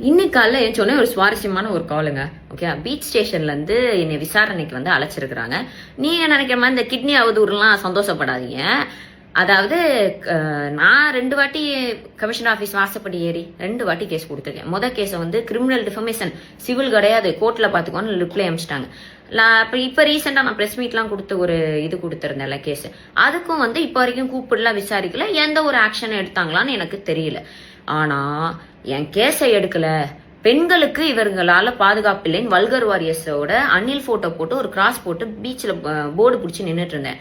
இன்னைக்கு காலைல சொன்ன ஒரு சுவாரஸ்யமான ஒரு காலுங்க. ஓகே, பீச் ஸ்டேஷன்ல இருந்து என்னை விசாரணைக்கு வந்து அழைச்சிருக்கிறாங்க. நீங்க நினைக்கிற மாதிரி இந்த கிட்னி அவதூறுலாம் சந்தோஷப்படாதீங்க. அதாவது நான் 2 வாட்டி கமிஷனர் ஆபீஸ் வாசப்படி ஏறி 2 வாட்டி கேஸ் கொடுத்துருக்கேன். முதல் கேஸை வந்து கிரிமினல் டிஃபமேஷன், சிவில் கிடையாது, கோர்ட்ல பாத்துக்கோன்னு ரிப்ளை அமிச்சிட்டாங்க. இப்ப ரீசெண்டா நான் பிரஸ் மீட்லாம் கொடுத்து ஒரு இது கொடுத்திருந்தேன்ல கேஸ், அதுக்கும் வந்து இப்ப வரைக்கும் கூப்பிடலாம், விசாரிக்கல, எந்த ஒரு ஆக்ஷன் எடுத்தாங்களான்னு எனக்கு தெரியல. ஆனா என் கேஸை எடுக்கல, பெண்களுக்கு இவர்களால பாதுகாப்பு இல்லைன்னு வல்கர் வாரியர்ஸோட அனில் போட்டோ போட்டு ஒரு கிராஸ் போட்டு பீச்ல போர்டு பிடிச்சி நின்றுட்டு இருந்தேன்.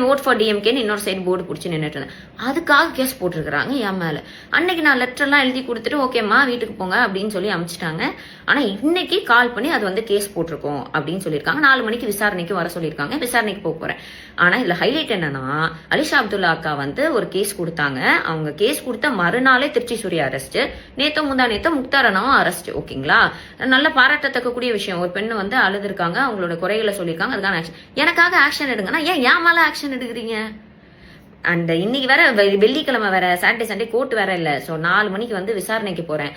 ஓட் ஃபார் டிஎம்கேன்னு இன்னொரு சைடு போர்டு பிடிச்சி நின்றுட்டு இருந்தேன். அதுக்காக கேஸ் போட்டிருக்கிறாங்க என் மேல. அன்னைக்கு நான் லெட்டர் எல்லாம் எழுதி கொடுத்துட்டு ஓகேம்மா வீட்டுக்கு போங்க அப்படின்னு சொல்லி அனுப்பிச்சிட்டாங்க. ஆனா இன்னைக்கு கால் பண்ணி அது வந்து கேஸ் போட்டிருக்கோம் அப்படின்னு சொல்லியிருக்காங்க. 4 மணிக்கு விசாரணைக்கு வர சொல்லியிருக்காங்க. விசாரணைக்கு போக போறேன். ஆனா இதுல ஹைலைட் என்னன்னா, அலிஷா அப்துல்லா அக்கா வந்து ஒரு கேஸ் கொடுத்தாங்க. அவங்க கேஸ் கொடுத்த மறுநாளே திருச்சி சூர்யா அரெஸ்ட், நேத்தோ முந்தா நேத்தோ முக்தாரனாவும் அரெஸ்ட். ஓகேங்களா, நல்ல பாராட்டத்தக்க கூடிய விஷயம். ஒரு பெண்ணு வந்து அழுதுருக்காங்க, அவங்களோட குறைகளை சொல்லியிருக்காங்க, அதுக்கான ஆக்ஷன். எனக்காக ஆக்ஷன் எடுங்கன்னா ஏன் மேல ஆக்ஷன் எடுக்கிறீங்க? அண்ட் இன்னைக்கு வேற வெள்ளிக்கிழமை வேற, சாட்டர்டே சண்டே கோர்ட் வேற இல்ல. ஸோ 4 மணிக்கு வந்து விசாரணைக்கு போறேன்.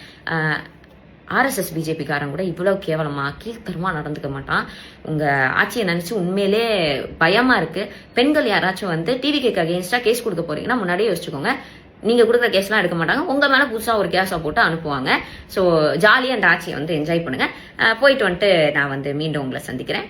ஆர்எஸ்எஸ் பிஜேபி காரன் கூட இவ்வளவு கேவலமா கீழ்த்தரமா நடந்துக்க மாட்டான். உங்க ஆட்சியை நினைச்சு உண்மையிலே பயமா இருக்கு. பெண்கள் யாராச்சும் வந்து டிவிக்கு அகேன்ஸ்டா கேஸ் கொடுக்க போறீங்கன்னா முன்னாடியே யோசிச்சுக்கோங்க. நீங்க கொடுக்குற கேஸ்லாம் எடுக்க மாட்டாங்க, உங்க மேல புதுசா ஒரு கேஸா போட்டு அனுப்புவாங்க. ஸோ ஜாலியா அந்த ஆட்சியை வந்து என்ஜாய் பண்ணுங்க. போயிட்டு வந்துட்டு நான் வந்து மீண்டும் உங்களை சந்திக்கிறேன்.